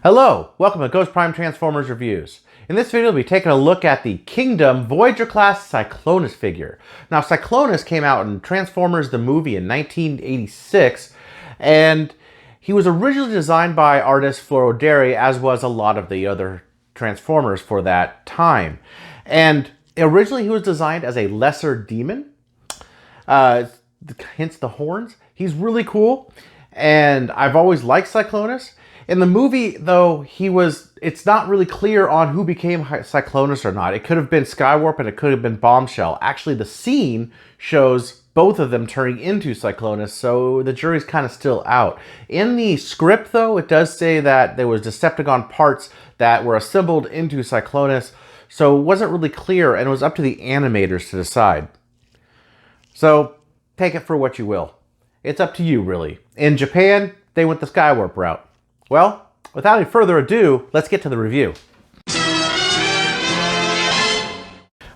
Hello, welcome to Ghost Prime Transformers Reviews. In this video, we'll be taking a look at the Kingdom Voyager class Cyclonus figure. Now, Cyclonus came out in Transformers the movie in 1986, and he was originally designed by artist Floro Deri, as was a lot of the other Transformers for that time. And originally, he was designed as a lesser demon, hence the horns. He's really cool, and I've always liked Cyclonus. In the movie, though, it's not really clear on who became Cyclonus or not. It could have been Skywarp and it could have been Bombshell. Actually, the scene shows both of them turning into Cyclonus, so the jury's kind of still out. In the script, though, it does say that there was Decepticon parts that were assembled into Cyclonus, so it wasn't really clear, and it was up to the animators to decide. So, take it for what you will. It's up to you, really. In Japan, they went the Skywarp route. Well, without any further ado, let's get to the review.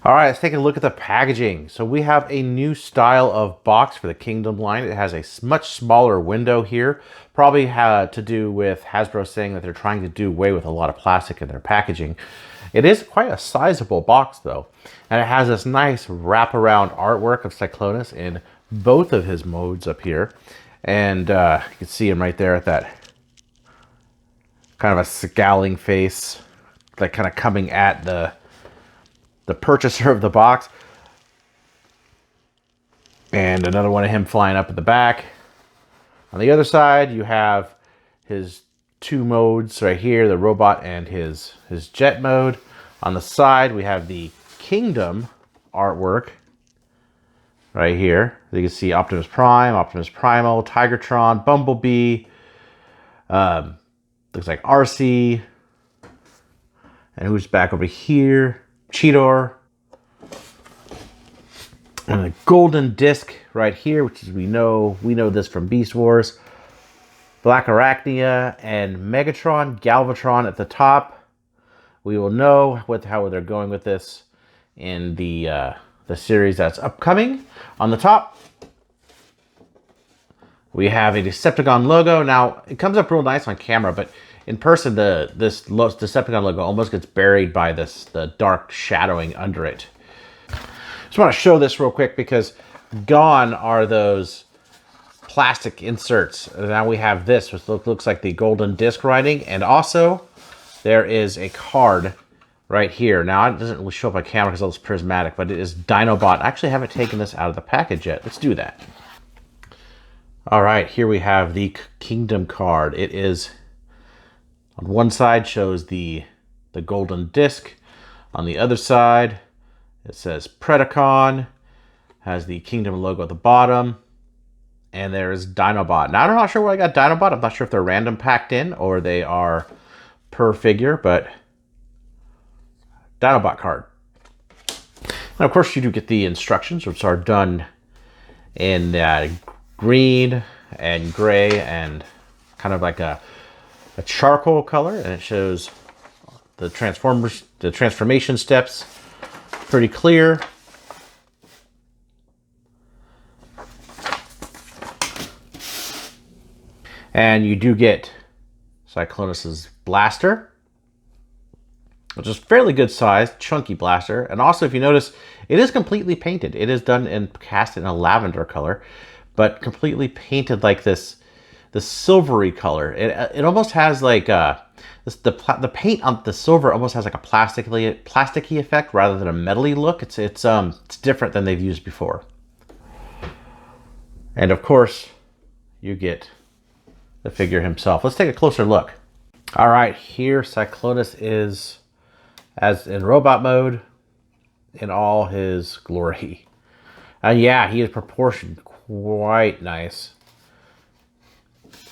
All right, let's take a look at the packaging. So we have a new style of box for the Kingdom line. It has a much smaller window here. Probably had to do with Hasbro saying that they're trying to do away with a lot of plastic in their packaging. It is quite a sizable box, though. And it has this nice wraparound artwork of Cyclonus in both of his modes up here. And you can see him right there at that kind of a scowling face, like kind of coming at the purchaser of the box. And another one of him flying up at the back. On the other side, you have his two modes right here, the robot and his jet mode. On the side, we have the Kingdom artwork right here. You can see Optimus Prime, Optimus Primal, Tigertron, Bumblebee, looks like RC, and who's back over here? Cheetor, and the golden disc right here, which is we know this from Beast Wars. Black Arachnia and Megatron, Galvatron at the top. We will know how they're going with this in the series that's upcoming. On the top, we have a Decepticon logo. Now, it comes up real nice on camera, but in person, this Decepticon logo almost gets buried by the dark shadowing under it. Just want to show this real quick because gone are those plastic inserts. Now we have this, which looks like the golden disc writing, and also there is a card right here. Now, it doesn't really show up on camera because it's prismatic, but it is Dinobot. I actually haven't taken this out of the package yet. Let's do that. All right, here we have the Kingdom card. It is, on one side shows the golden disc. On the other side, it says Predacon, has the Kingdom logo at the bottom, and there's Dinobot. Now, I'm not sure where I got Dinobot. I'm not sure if they're random packed in or they are per figure, but Dinobot card. And of course, you do get the instructions, which are done in green and gray and kind of like a charcoal color, and it shows the transformation steps pretty clear. And you do get Cyclonus's blaster, which is fairly good size, chunky blaster. And also, if you notice, it is completely painted. It is done and cast in a lavender color, but completely painted like this silvery color. It almost has like the paint on the silver almost has like a plasticky effect rather than a metally look. It's different than they've used before. And of course, you get the figure himself. Let's take a closer look. All right, here Cyclonus is as in robot mode in all his glory. And yeah, he is proportioned quite nice.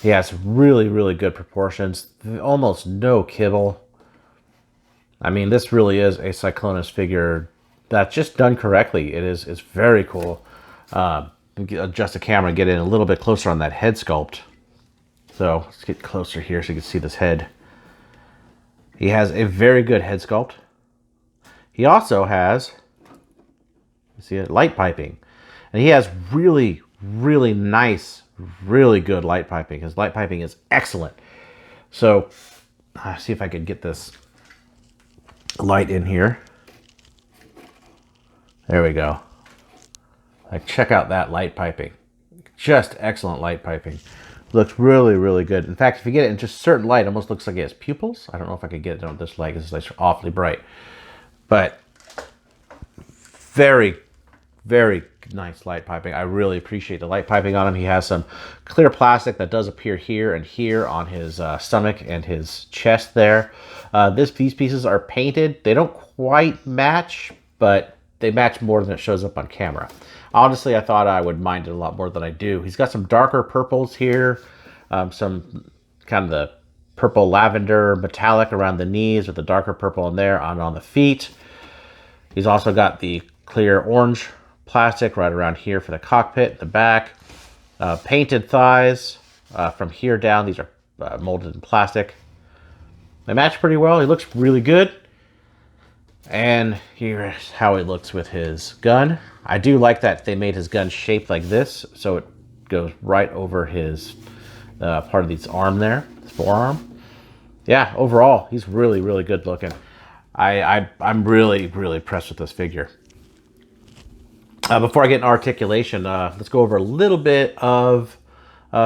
He has really, really good proportions. Almost no kibble. I mean, this really is a Cyclonus figure that's just done correctly. It's very cool. Adjust the camera and get in a little bit closer on that head sculpt. So let's get closer here so you can see this head. He has a very good head sculpt. He also has, you see it, light piping. And he has really, really nice, really good light piping. His light piping is excellent. So see if I could get this light in here. There we go. Like, check out that light piping. Just excellent light piping. Looks really, really good. In fact, if you get it in just certain light, it almost looks like it has pupils. I don't know if I could get it on this light because it's like awfully bright. But very, very nice light piping. I really appreciate the light piping on him. He has some clear plastic that does appear here and here on his stomach and his chest there. These pieces are painted. They don't quite match, but they match more than it shows up on camera. Honestly, I thought I would mind it a lot more than I do. He's got some darker purples here, some kind of the purple lavender metallic around the knees with the darker purple in there on the feet. He's also got the clear orange plastic right around here for the cockpit, the back. Painted thighs from here down. These are molded in plastic. They match pretty well. He looks really good. And here's how he looks with his gun. I do like that they made his gun shaped like this, so it goes right over his part of his arm there, his forearm. Yeah, overall, he's really, really good looking. I'm really, really impressed with this figure. Before I get into articulation, let's go over a little bit of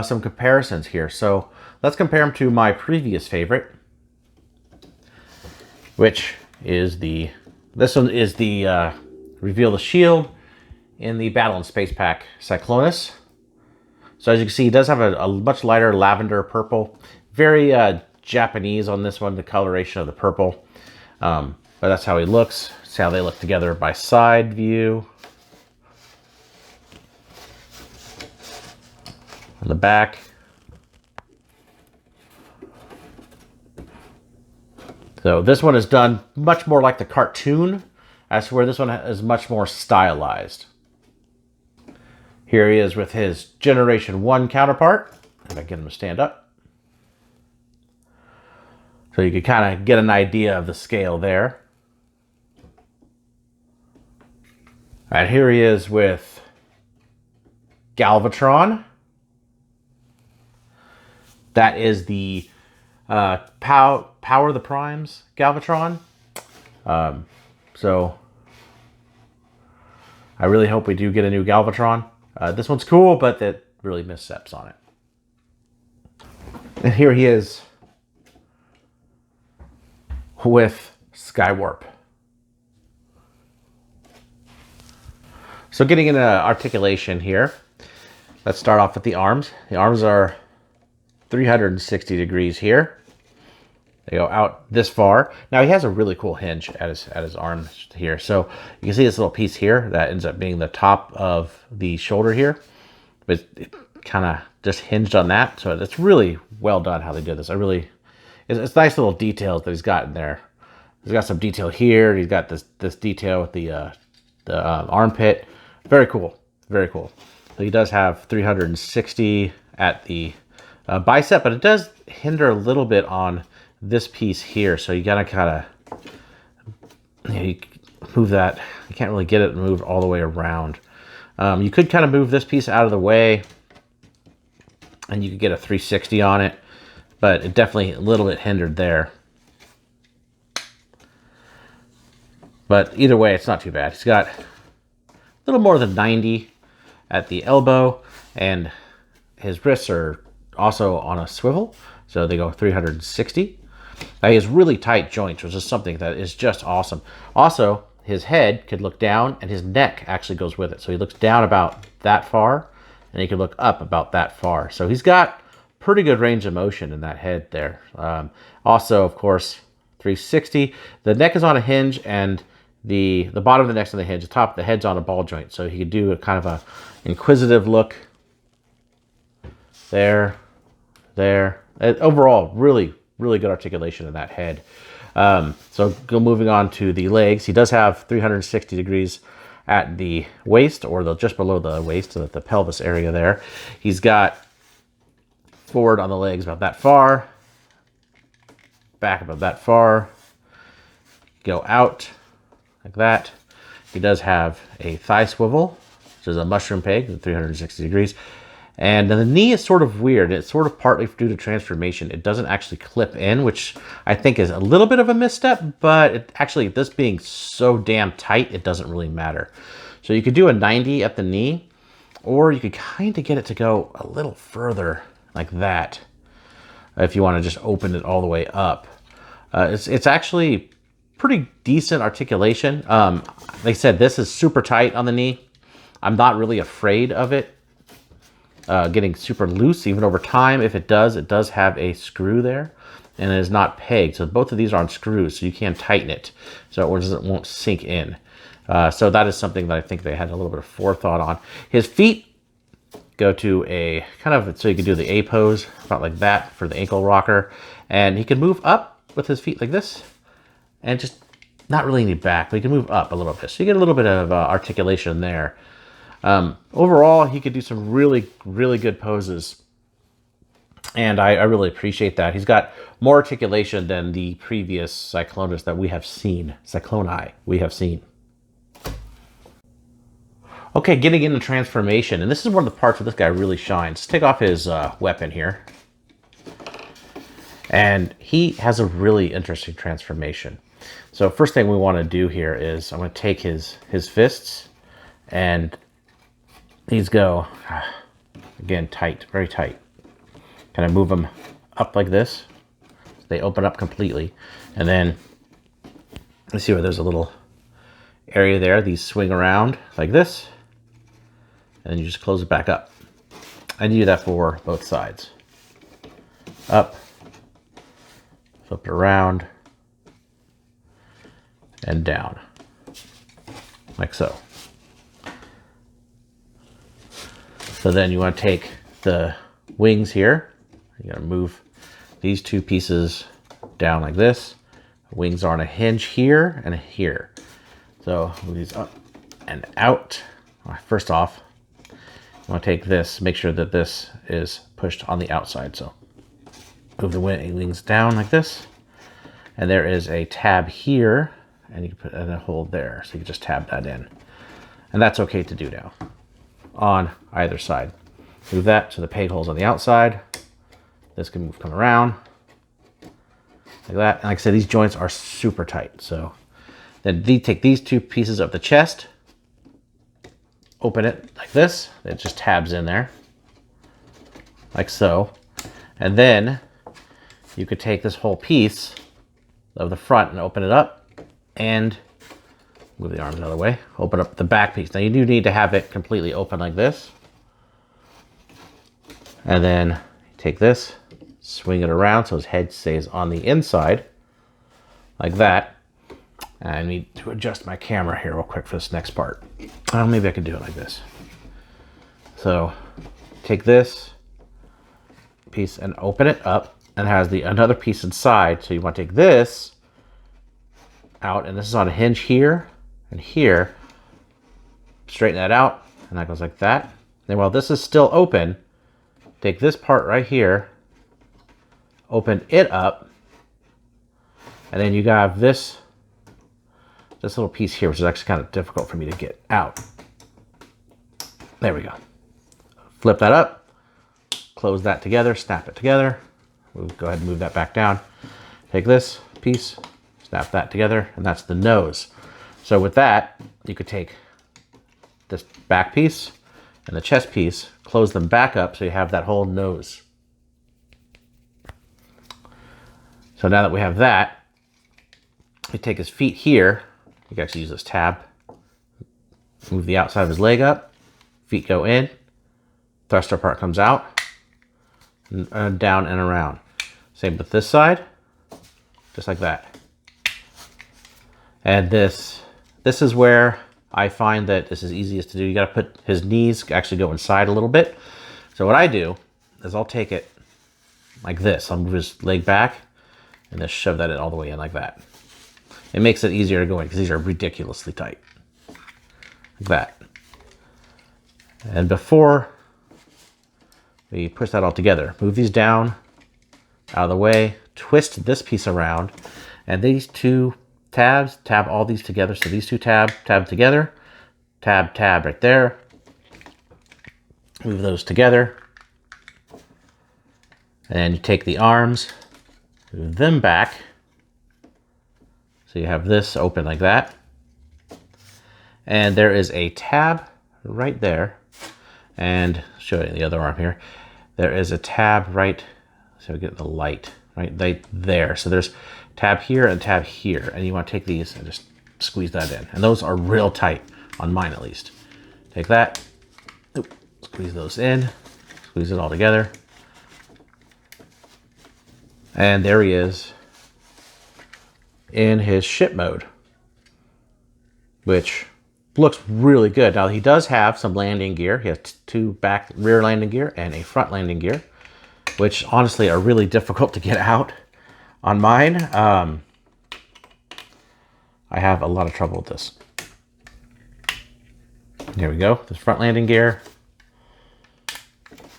some comparisons here. So let's compare him to my previous favorite, which is this one is the Reveal the Shield in the Battle in Space Pack Cyclonus. So as you can see, he does have a much lighter lavender purple. Very Japanese on this one, the coloration of the purple. But that's how he looks. See how they look together by side view. On the back. So this one is done much more like the cartoon, as to where this one is much more stylized. Here he is with his Generation 1 counterpart. If I get him to stand up. So you can kind of get an idea of the scale there. All right, here he is with Galvatron. That is the Power of the Primes Galvatron. So I really hope we do get a new Galvatron. This one's cool, but that really missteps on it. And here he is with Skywarp. So getting into articulation here, let's start off with the arms. The arms are 360 degrees here. They go out this far. Now he has a really cool hinge at his arm here. So you can see this little piece here that ends up being the top of the shoulder here. But it kind of just hinged on that. So it's really well done how they did this. It's nice little details that he's got in there. He's got some detail here. He's got this detail with the armpit. Very cool. Very cool. So he does have 360 at the bicep, but it does hinder a little bit on this piece here. So you gotta kind of you move that. You can't really get it moved all the way around. You could kind of move this piece out of the way and you could get a 360 on it, but it definitely a little bit hindered there. But either way, it's not too bad. He's got a little more than 90 at the elbow, and his wrists are also on a swivel, so they go 360. Now he has really tight joints, which is something that is just awesome. Also, his head could look down, and his neck actually goes with it. So he looks down about that far, and he can look up about that far. So he's got pretty good range of motion in that head there. Also, of course, 360. The neck is on a hinge, and the bottom of the neck's on the hinge. The top of the head's on a ball joint, so he could do a kind of a inquisitive look. There. Overall, really, really good articulation in that head. So moving on to the legs. He does have 360 degrees at the waist, or just below the waist, so the pelvis area there. He's got forward on the legs about that far, back about that far, go out like that. He does have a thigh swivel, which is a mushroom peg at 360 degrees. And the knee is sort of weird. It's sort of partly due to transformation. It doesn't actually clip in, which I think is a little bit of a misstep, but it actually, this being so damn tight, it doesn't really matter. So you could do a 90 at the knee, or you could kind of get it to go a little further like that if you want to just open it all the way up. It's actually pretty decent articulation. Like I said, this is super tight on the knee. I'm not really afraid of it getting super loose, even over time. If it does have a screw there, and it is not pegged. So both of these are on screws, so you can tighten it so it won't sink in. So that is something that I think they had a little bit of forethought on. His feet go to a kind of, so you can do the A pose, about like that for the ankle rocker. And he can move up with his feet like this, and just not really any back, but he can move up a little bit. So you get a little bit of articulation there. Overall, he could do some really, really good poses. And I really appreciate that. He's got more articulation than the previous Cyclonus that we have seen. Cycloni we have seen. Okay, getting into transformation. And this is one of the parts where this guy really shines. Let's take off his weapon here. And he has a really interesting transformation. So first thing we want to do here is I'm going to take his fists, and these go, again, tight, very tight. Kind of move them up like this. So they open up completely. And then, let's see where there's a little area there. These swing around like this. And then you just close it back up. And you do that for both sides. Up. Flip it around. And down. Like so. So then you want to take the wings here. You're going to move these two pieces down like this. The wings are on a hinge here and here. So move these up and out. First off, you want to take this, make sure that this is pushed on the outside. So move the wings down like this. And there is a tab here, and you can put a hold there. So you can just tab that in. And that's okay to do now on either side. Move that so the peg hole's on the outside. This can come around like that. And like I said, these joints are super tight. So then take these two pieces of the chest, open it like this. It just tabs in there like so. And then you could take this whole piece of the front and open it up and move the arms the other way. Open up the back piece. Now you do need to have it completely open like this. And then take this, swing it around so his head stays on the inside like that. And I need to adjust my camera here real quick for this next part. Oh, maybe I can do it like this. So take this piece and open it up, and it has another piece inside. So you want to take this out, and this is on a hinge here and here. Straighten that out, and that goes like that. Then while this is still open, take this part right here, open it up, and then you got this little piece here, which is actually kind of difficult for me to get out. There we go. Flip that up, close that together, snap it together. We'll go ahead and move that back down. Take this piece, snap that together, and that's the nose. So with that, you could take this back piece and the chest piece, close them back up so you have that whole nose. So now that we have that, we take his feet here. You can actually use this tab. Move the outside of his leg up. Feet go in. Thruster part comes out. And down and around. Same with this side. Just like that. And this is where I find that this is easiest to do. You got to put his knees actually go inside a little bit. So what I do is I'll take it like this. I'll move his leg back and just shove that in all the way in like that. It makes it easier to go in because these are ridiculously tight. Like that. And before we push that all together, move these down, out of the way, twist this piece around, and these two tabs, tab all these together. So these two tab together, tab right there. Move those together, And you take the arms, move them back. So you have this open like that. And there is a tab right there. And show you the other arm here. There is a tab right, so we get the light right there. So there's tab here and tab here. And you want to take these and just squeeze that in. And those are real tight, on mine at least. Take that, squeeze those in, squeeze it all together. And there he is in his ship mode, which looks really good. Now he does have some landing gear. He has two rear landing gear and a front landing gear, which honestly are really difficult to get out on mine. I have a lot of trouble with this. There we go. This front landing gear.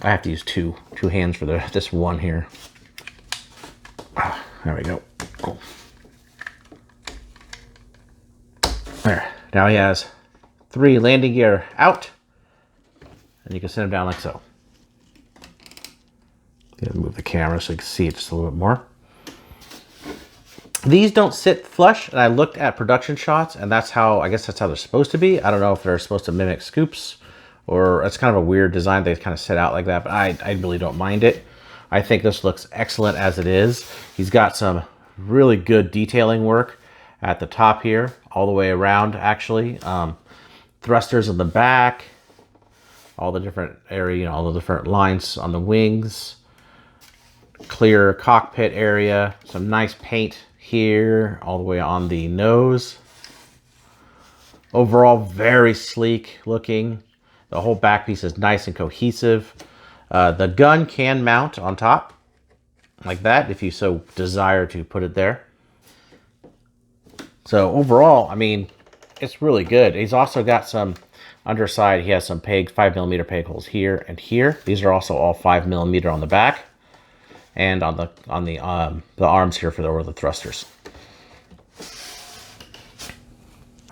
I have to use two hands for this one here. There we go. Cool. There. Now he has 3 landing gear out, and you can set him down like so. Move the camera so you can see it just a little bit more. These don't sit flush, and I looked at production shots, and that's how, I guess that's how they're supposed to be. I don't know if they're supposed to mimic scoops, or it's kind of a weird design. They kind of sit out like that, but I really don't mind it. I think this looks excellent as it is. He's got some really good detailing work at the top here, all the way around actually. Thrusters in the back, all the different area, all the different lines on the wings, clear cockpit area, some nice paint here, all the way on the nose. Overall, very sleek looking. The whole back piece is nice and cohesive. The gun can mount on top like that if you so desire to put it there. So overall, I mean, it's really good. He's also got some underside. He has some 5mm peg holes here and here. These are also all 5mm on the back and on the arms here for the thrusters.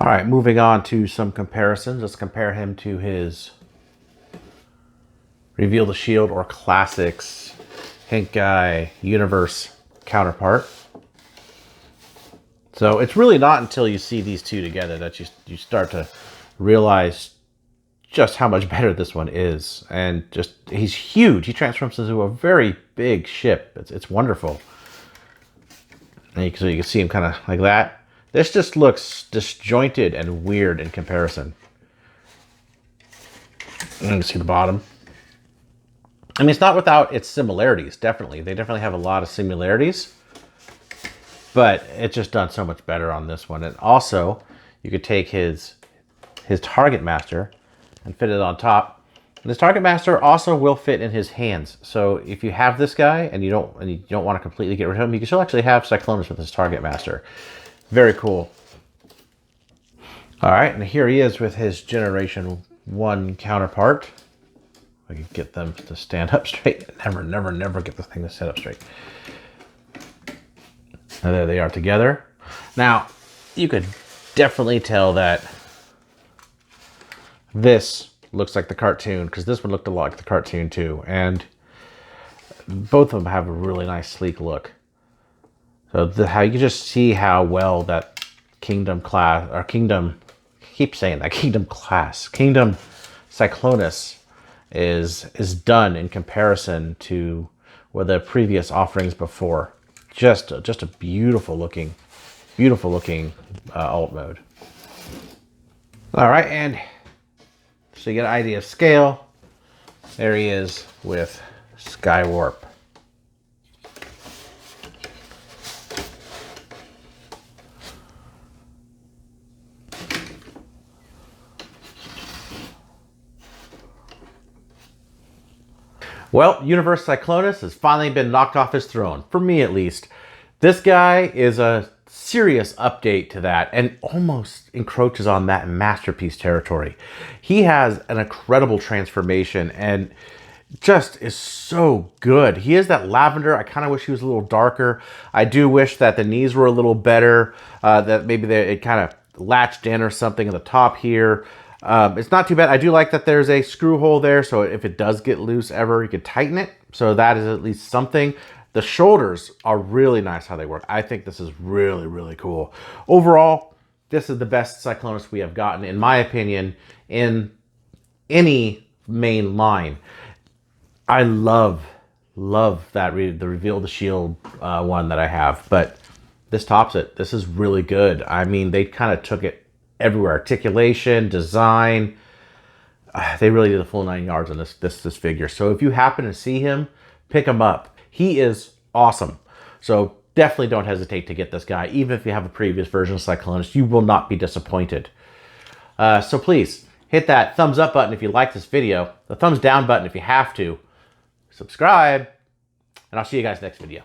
All right, moving on to some comparisons. Let's compare him to his Reveal the Shield or Classics Hinkai Universe counterpart. So it's really not until you see these two together that you start to realize just how much better this one is. And just, he's huge. He transforms into a very big ship. It's wonderful. And so you can see him kind of like that. This just looks disjointed and weird in comparison. And you can see the bottom. I mean, it's not without its similarities, definitely. They definitely have a lot of similarities. But it's just done so much better on this one. And also, you could take his Target Master and fit it on top. And this Target Master also will fit in his hands. So if you have this guy and you don't want to completely get rid of him, you can still actually have Cyclonus with his Target Master. Very cool. All right, and here he is with his Generation 1 counterpart. I can get them to stand up straight. Never get the thing to sit up straight. And there they are together. Now, you could definitely tell that this looks like the cartoon, because this one looked a lot like the cartoon too. And both of them have a really nice, sleek look. So how you can just see how well that Kingdom Cyclonus is done in comparison to the previous offerings before. Just a beautiful looking alt mode. All right, and so you get an idea of scale. There he is with Skywarp. Well, Universe Cyclonus has finally been knocked off his throne, for me at least. This guy is a serious update to that and almost encroaches on that masterpiece territory. He has an incredible transformation and just is so good. He is that lavender. I kind of wish he was a little darker. I do wish that the knees were a little better, that maybe it kind of latched in or something at the top here. It's not too bad. I do like that there's a screw hole there, so if it does get loose ever, you could tighten it. So that is at least something. The shoulders are really nice how they work. I think this is really, really cool. Overall, this is the best Cyclonus we have gotten, in my opinion, in any main line. I love that the Reveal the Shield one that I have, but this tops it. This is really good. I mean, they kind of took it everywhere. Articulation, design. They really did the full 9 yards on this figure. So if you happen to see him, pick him up. He is awesome. So definitely don't hesitate to get this guy. Even if you have a previous version of Cyclonus, you will not be disappointed. So please hit that thumbs up button if you like this video, the thumbs down button if you have to, subscribe, and I'll see you guys next video.